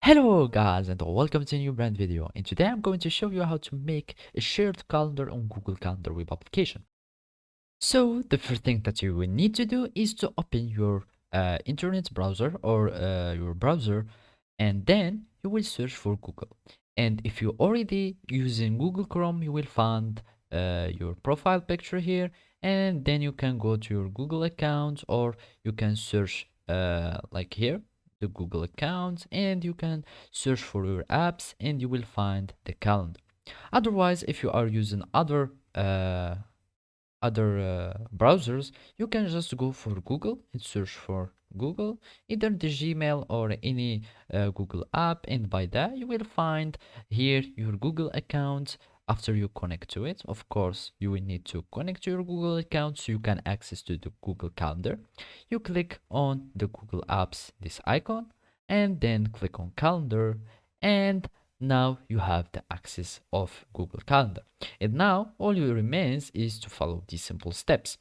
Hello guys and welcome to a new brand video, and today I'm going to show you how to make a shared calendar on Google Calendar web application. So the first thing that you will need to do is to open your internet browser or your browser, and then you will search for Google. And if you're already using Google Chrome, you will find your profile picture here, and then you can go to your Google account, or you can search like here the Google account, and you can search for your apps and you will find the calendar. Otherwise, if you are using other browsers, you can just go for Google and search for Google, either the Gmail or any Google app, and by that you will find here your Google account. After you connect to it, of course, you will need to connect to your Google account so you can access to the Google Calendar. You click on the Google Apps, this icon, and then click on Calendar, and now you have the access of Google Calendar. And now all you remains is to follow these simple steps.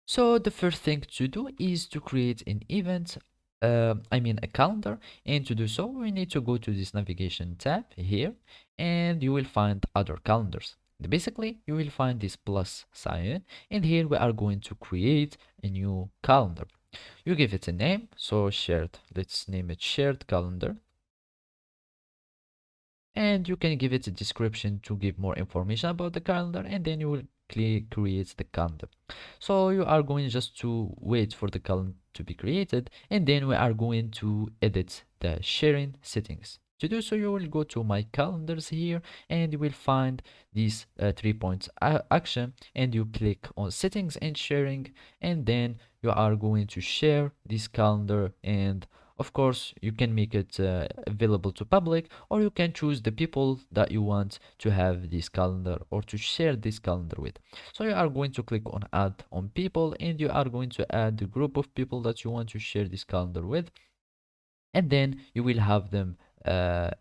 So the first thing to do is to create an event, a calendar. And to do so, we need to go to this navigation tab here, and you will find other calendars. Basically, you will find this plus sign, and here we are going to create a new calendar. You give it a name, so shared, let's name it shared calendar. And you can give it a description to give more information about the calendar, and then you will create the calendar. So you are going just to wait for the calendar to be created, and then we are going to edit the sharing settings. To do so, you will go to my calendars here, and you will find these 3 points action, and you click on settings and sharing, and then you are going to share this calendar. And of course, you can make it available to public, or you can choose the people that you want to have this calendar or to share this calendar with. So you are going to click on add on people, and you are going to add the group of people that you want to share this calendar with, and then you will have them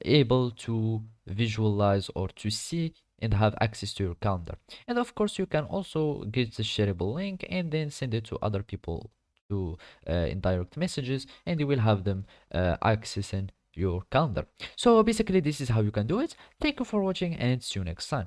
able to visualize or to see and have access to your calendar. And of course, you can also get the shareable link and then send it to other people to in direct messages, and you will have them accessing your calendar. So basically, this is how you can do it. Thank you for watching, and see you next time.